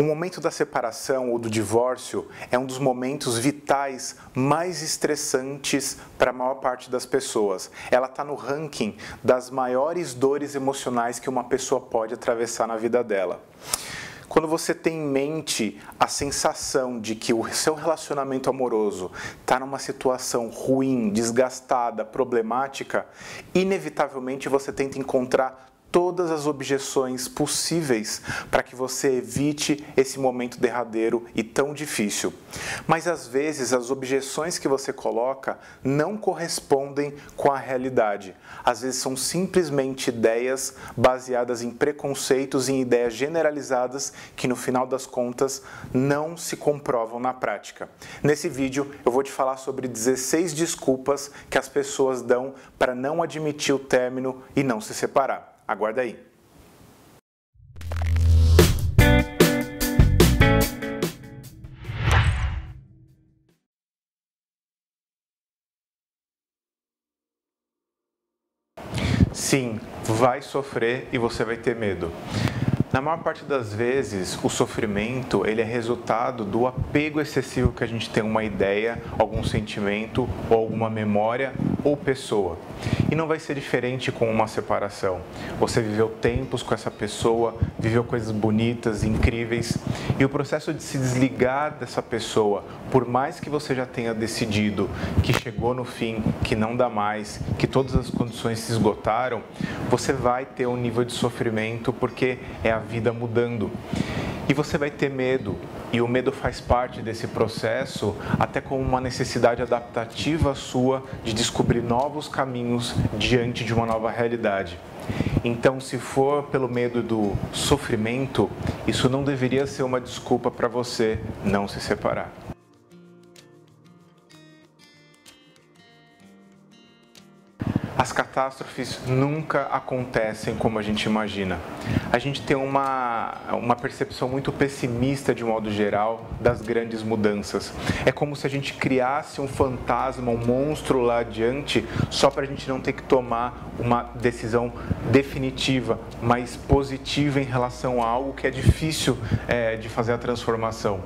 O momento da separação ou do divórcio é um dos momentos vitais mais estressantes para a maior parte das pessoas. Ela está no ranking das maiores dores emocionais que uma pessoa pode atravessar na vida dela. Quando você tem em mente a sensação de que o seu relacionamento amoroso está numa situação ruim, desgastada, problemática, inevitavelmente você tenta encontrar todas as objeções possíveis para que você evite esse momento derradeiro e tão difícil. Mas às vezes as objeções que você coloca não correspondem com a realidade. Às vezes são simplesmente ideias baseadas em preconceitos e em ideias generalizadas que no final das contas não se comprovam na prática. Nesse vídeo eu vou te falar sobre 16 desculpas que as pessoas dão para não admitir o término e não se separar. Aguarda aí. Sim, vai sofrer e você vai ter medo. Na maior parte das vezes, o sofrimento ele é resultado do apego excessivo que a gente tem a uma ideia, algum sentimento, ou alguma memória ou pessoa. E não vai ser diferente com uma separação. Você viveu tempos com essa pessoa, viveu coisas bonitas, incríveis, e o processo de se desligar dessa pessoa, por mais que você já tenha decidido que chegou no fim, que não dá mais, que todas as condições se esgotaram, você vai ter um nível de sofrimento porque é a vida mudando. E você vai ter medo, e o medo faz parte desse processo, até como uma necessidade adaptativa sua de descobrir novos caminhos diante de uma nova realidade. Então, se for pelo medo do sofrimento, isso não deveria ser uma desculpa para você não se separar. As catástrofes nunca acontecem como a gente imagina. A gente tem uma percepção muito pessimista, de modo geral, das grandes mudanças. É como se a gente criasse um fantasma, um monstro lá adiante, só para a gente não ter que tomar uma decisão definitiva, mas positiva em relação a algo que é difícil de fazer a transformação.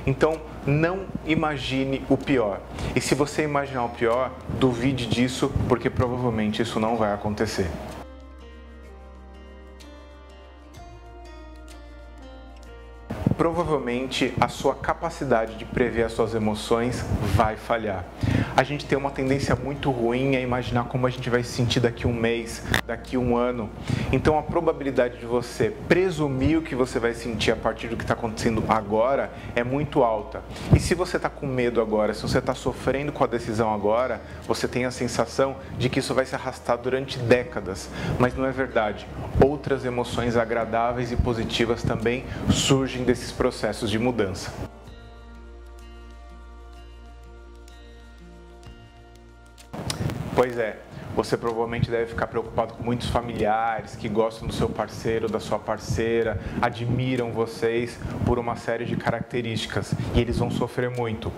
Então, não imagine o pior. E se você imaginar o pior, duvide disso, porque provavelmente isso não vai acontecer. Provavelmente a sua capacidade de prever as suas emoções vai falhar. A gente tem uma tendência muito ruim a imaginar como a gente vai se sentir daqui a um mês, daqui a um ano. Então a probabilidade de você presumir o que você vai sentir a partir do que está acontecendo agora é muito alta. E se você está com medo agora, se você está sofrendo com a decisão agora, você tem a sensação de que isso vai se arrastar durante décadas. Mas não é verdade. Outras emoções agradáveis e positivas também surgem desses processos de mudança. Pois é, você provavelmente deve ficar preocupado com muitos familiares que gostam do seu parceiro, da sua parceira, admiram vocês por uma série de características e eles vão sofrer muito.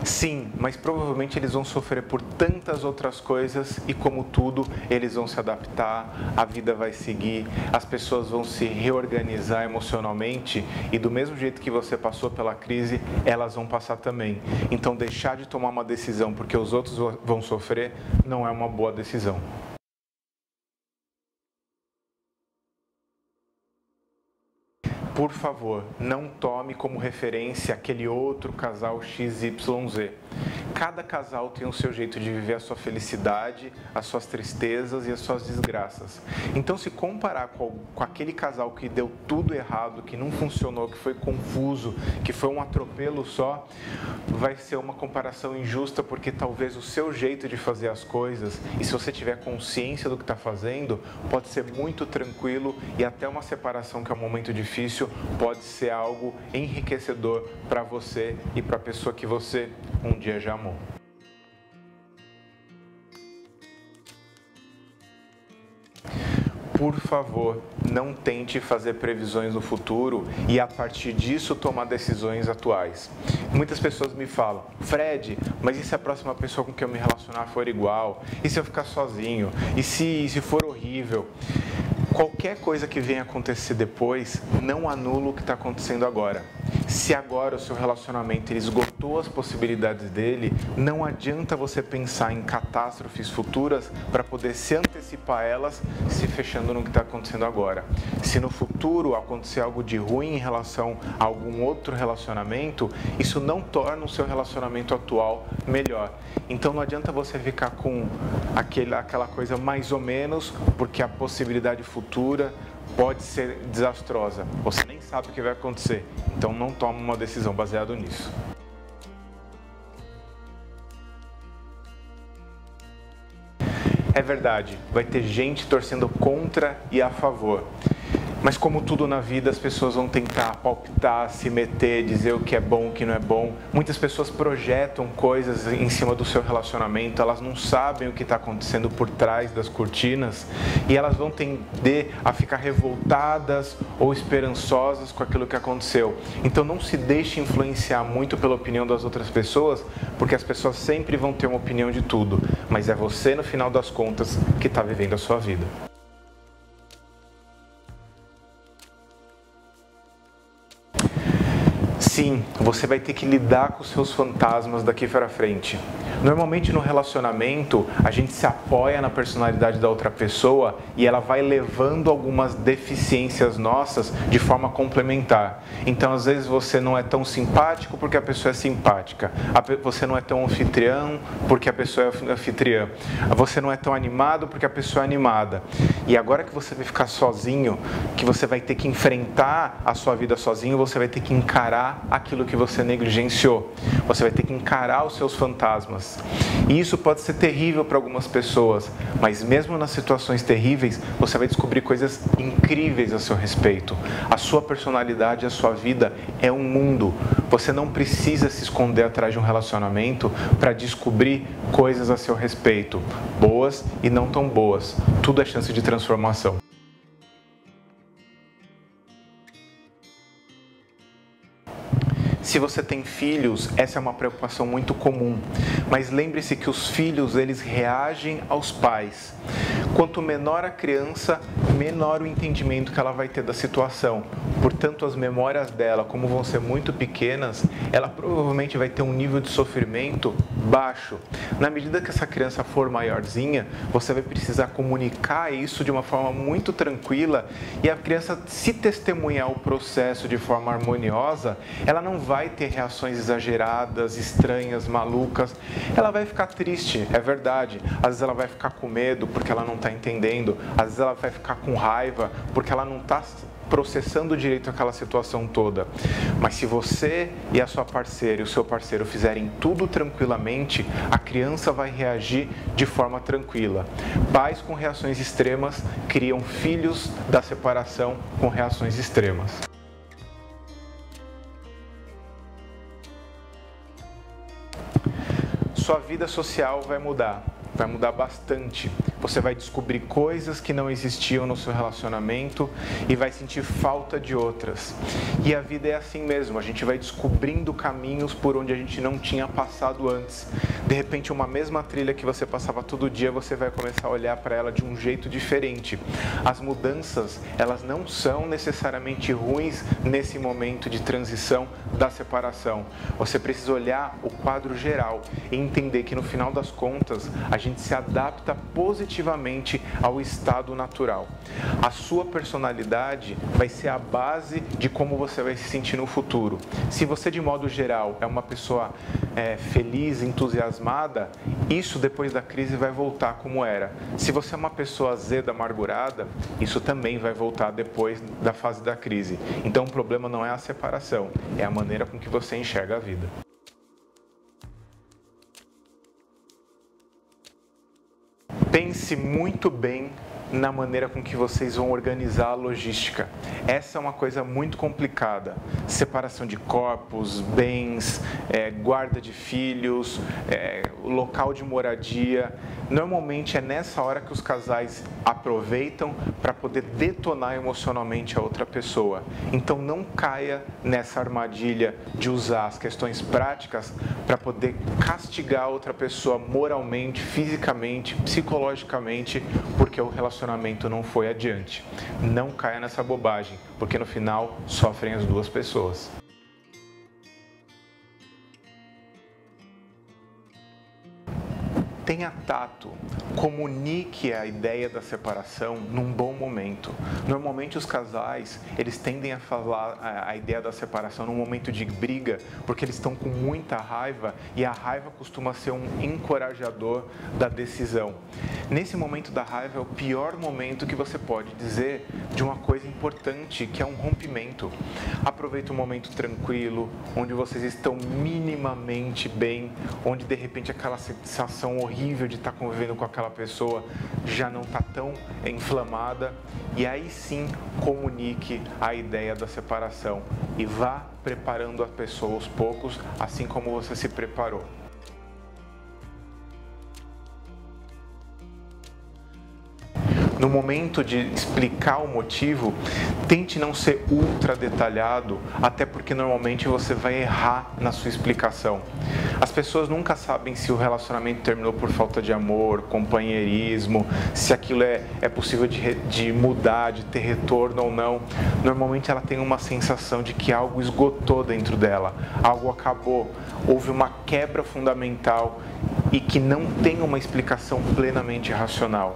Sim, mas provavelmente eles vão sofrer por tantas outras coisas e, como tudo, eles vão se adaptar, a vida vai seguir, as pessoas vão se reorganizar emocionalmente e, do mesmo jeito que você passou pela crise, elas vão passar também. Então, deixar de tomar uma decisão porque os outros vão sofrer não é uma boa decisão. Por favor, não tome como referência aquele outro casal XYZ. Cada casal tem o seu jeito de viver a sua felicidade, as suas tristezas e as suas desgraças. Então, se comparar com aquele casal que deu tudo errado, que não funcionou, que foi confuso, que foi um atropelo só, vai ser uma comparação injusta, porque talvez o seu jeito de fazer as coisas, e se você tiver consciência do que está fazendo, pode ser muito tranquilo e até uma separação que é um momento difícil pode ser algo enriquecedor para você e para a pessoa que você um dia já amou. Por favor, não tente fazer previsões no futuro e a partir disso tomar decisões atuais. Muitas pessoas me falam: Fred, mas e se a próxima pessoa com quem eu me relacionar for igual? E se eu ficar sozinho? E se for horrível? Qualquer coisa que venha acontecer depois não anula o que está acontecendo agora. Se agora o seu relacionamento ele esgotou as possibilidades dele, não adianta você pensar em catástrofes futuras para poder se antecipar a elas, se fechando no que está acontecendo agora. Se no futuro acontecer algo de ruim em relação a algum outro relacionamento, isso não torna o seu relacionamento atual melhor. Então não adianta você ficar com aquela coisa mais ou menos, porque a possibilidade futura pode ser desastrosa. Você nem sabe o que vai acontecer, então não toma uma decisão baseada nisso. É verdade, vai ter gente torcendo contra e a favor. Mas como tudo na vida, as pessoas vão tentar palpitar, se meter, dizer o que é bom, o que não é bom. Muitas pessoas projetam coisas em cima do seu relacionamento, elas não sabem o que está acontecendo por trás das cortinas e elas vão tender a ficar revoltadas ou esperançosas com aquilo que aconteceu. Então não se deixe influenciar muito pela opinião das outras pessoas, porque as pessoas sempre vão ter uma opinião de tudo, mas é você, no final das contas, que está vivendo a sua vida. Sim, você vai ter que lidar com os seus fantasmas daqui para frente. Normalmente no relacionamento, a gente se apoia na personalidade da outra pessoa e ela vai levando algumas deficiências nossas de forma complementar. Então, às vezes, você não é tão simpático porque a pessoa é simpática. Você não é tão anfitrião porque a pessoa é anfitriã. Você não é tão animado porque a pessoa é animada. E agora que você vai ficar sozinho, que você vai ter que enfrentar a sua vida sozinho, você vai ter que encarar aquilo que você negligenciou. Você vai ter que encarar os seus fantasmas. E isso pode ser terrível para algumas pessoas, mas mesmo nas situações terríveis, você vai descobrir coisas incríveis a seu respeito. A sua personalidade, a sua vida é um mundo. Você não precisa se esconder atrás de um relacionamento para descobrir coisas a seu respeito, boas e não tão boas. Tudo é chance de transformação. Se você tem filhos, essa é uma preocupação muito comum, mas lembre-se que os filhos, eles reagem aos pais. Quanto menor a criança, menor o entendimento que ela vai ter da situação. Portanto, as memórias dela, como vão ser muito pequenas, ela provavelmente vai ter um nível de sofrimento baixo. Na medida que essa criança for maiorzinha, você vai precisar comunicar isso de uma forma muito tranquila e a criança, se testemunhar o processo de forma harmoniosa, ela não vai ter reações exageradas, estranhas, malucas. Ela vai ficar triste, é verdade. Às vezes ela vai ficar com medo porque ela não está entendendo. Às vezes ela vai ficar com raiva porque ela não está processando direito aquela situação toda. Mas se você e a sua parceira e o seu parceiro fizerem tudo tranquilamente, a criança vai reagir de forma tranquila. Pais com reações extremas criam filhos da separação com reações extremas. Sua vida social vai mudar bastante. Você vai descobrir coisas que não existiam no seu relacionamento e vai sentir falta de outras. E a vida é assim mesmo, a gente vai descobrindo caminhos por onde a gente não tinha passado antes. De repente, uma mesma trilha que você passava todo dia, você vai começar a olhar para ela de um jeito diferente. As mudanças, elas não são necessariamente ruins nesse momento de transição da separação. Você precisa olhar o quadro geral e entender que no final das contas, a gente se adapta positivamente ao estado natural. A sua personalidade vai ser a base de como você vai se sentir no futuro. Se você, de modo geral, é uma pessoa feliz, entusiasmada, isso depois da crise vai voltar como era. Se você é uma pessoa azeda, amargurada, isso também vai voltar depois da fase da crise. Então o problema não é a separação, é a maneira com que você enxerga a vida. Pense muito bem na maneira com que vocês vão organizar a logística. Essa é uma coisa muito complicada. Separação de corpos, bens, guarda de filhos, local de moradia. Normalmente é nessa hora que os casais aproveitam para poder detonar emocionalmente a outra pessoa. Então não caia nessa armadilha de usar as questões práticas para poder castigar a outra pessoa moralmente, fisicamente, psicologicamente, porque o relacionamento relacionamento não foi adiante. Não caia nessa bobagem, porque no final sofrem as duas pessoas. Tenha tato, comunique a ideia da separação num bom momento. Normalmente os casais, eles tendem a falar a ideia da separação num momento de briga, porque eles estão com muita raiva e a raiva costuma ser um encorajador da decisão. Nesse momento da raiva é o pior momento que você pode dizer de uma coisa importante, que é um rompimento. Aproveite um momento tranquilo, onde vocês estão minimamente bem, onde de repente aquela sensação horrível de estar convivendo com aquela pessoa já não está tão inflamada, e aí sim comunique a ideia da separação e vá preparando a pessoa aos poucos, assim como você se preparou. No momento de explicar o motivo, tente não ser ultra detalhado, até porque normalmente você vai errar na sua explicação. As pessoas nunca sabem se o relacionamento terminou por falta de amor, companheirismo, se aquilo é possível de mudar, de ter retorno ou não. Normalmente ela tem uma sensação de que algo esgotou dentro dela, algo acabou, houve uma quebra fundamental e que não tem uma explicação plenamente racional.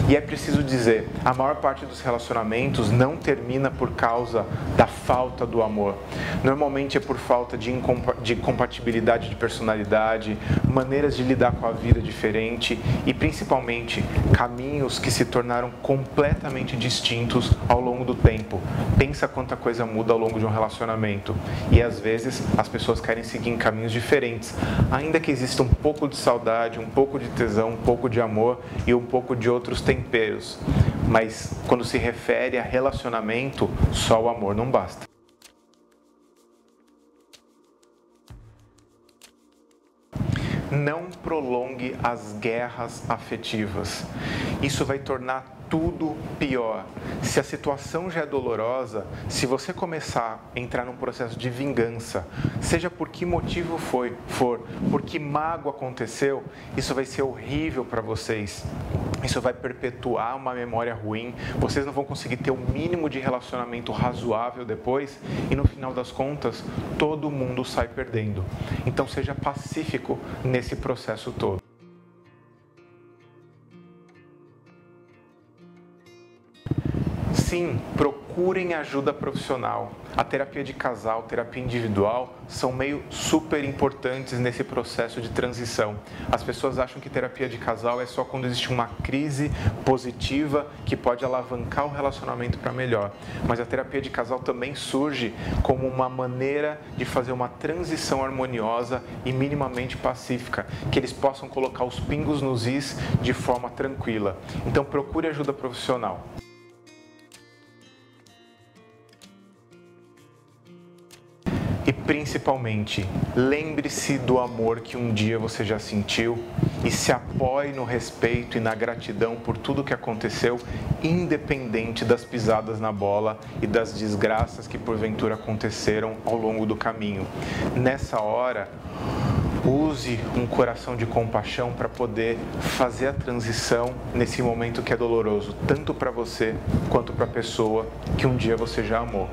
E é preciso dizer, a maior parte dos relacionamentos não termina por causa da falta do amor. Normalmente é por falta de compatibilidade de personalidade, maneiras de lidar com a vida diferente e principalmente caminhos que se tornaram completamente distintos ao longo do tempo. Pensa quanta coisa muda ao longo de um relacionamento. E às vezes as pessoas querem seguir em caminhos diferentes, ainda que exista um pouco de saudade, um pouco de tesão, um pouco de amor e um pouco de outros temperos. Mas quando se refere a relacionamento, só o amor não basta. Não prolongue as guerras afetivas. Isso vai tornar tudo pior. Se a situação já é dolorosa, se você começar a entrar num processo de vingança, seja por que motivo for, por que mágoa aconteceu, isso vai ser horrível para vocês. Isso vai perpetuar uma memória ruim, vocês não vão conseguir ter o mínimo de relacionamento razoável depois e no final das contas, todo mundo sai perdendo. Então seja pacífico nesse processo todo. Sim, procurem ajuda profissional. A terapia de casal, terapia individual são meio super importantes nesse processo de transição. As pessoas acham que terapia de casal é só quando existe uma crise positiva que pode alavancar o relacionamento para melhor. Mas a terapia de casal também surge como uma maneira de fazer uma transição harmoniosa e minimamente pacífica, que eles possam colocar os pingos nos is de forma tranquila. Então procure ajuda profissional. E principalmente, lembre-se do amor que um dia você já sentiu e se apoie no respeito e na gratidão por tudo que aconteceu, independente das pisadas na bola e das desgraças que porventura aconteceram ao longo do caminho. Nessa hora, use um coração de compaixão para poder fazer a transição nesse momento que é doloroso, tanto para você quanto para a pessoa que um dia você já amou.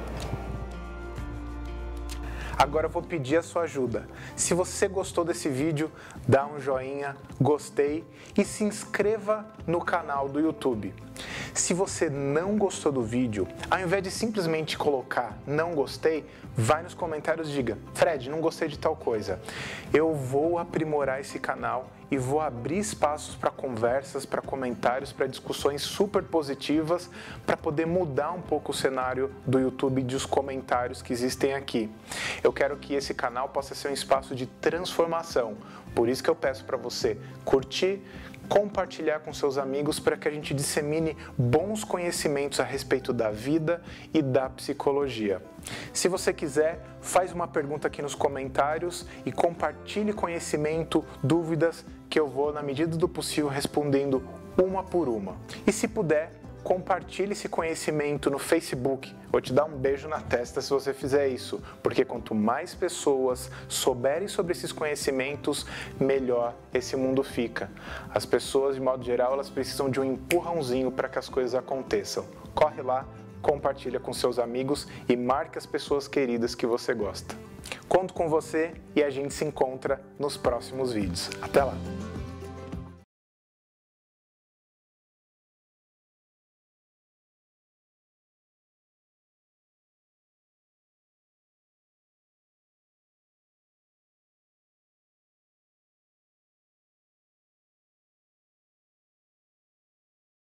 Agora eu vou pedir a sua ajuda. Se você gostou desse vídeo, dá um joinha, gostei e se inscreva no canal do YouTube. Se você não gostou do vídeo, ao invés de simplesmente colocar não gostei, vai nos comentários e diga: Fred, não gostei de tal coisa. Eu vou aprimorar esse canal e vou abrir espaços para conversas, para comentários, para discussões super positivas, para poder mudar um pouco o cenário do YouTube e dos comentários que existem aqui. Eu quero que esse canal possa ser um espaço de transformação. Por isso que eu peço para você curtir, compartilhar com seus amigos para que a gente dissemine bons conhecimentos a respeito da vida e da psicologia. Se você quiser, faz uma pergunta aqui nos comentários e compartilhe conhecimento, dúvidas, que eu vou, na medida do possível, respondendo uma por uma. E se puder, compartilhe esse conhecimento no Facebook. Vou te dar um beijo na testa se você fizer isso, porque quanto mais pessoas souberem sobre esses conhecimentos, melhor esse mundo fica. As pessoas, de modo geral, elas precisam de um empurrãozinho para que as coisas aconteçam. Corre lá, compartilha com seus amigos e marque as pessoas queridas que você gosta. Conto com você e a gente se encontra nos próximos vídeos. Até lá!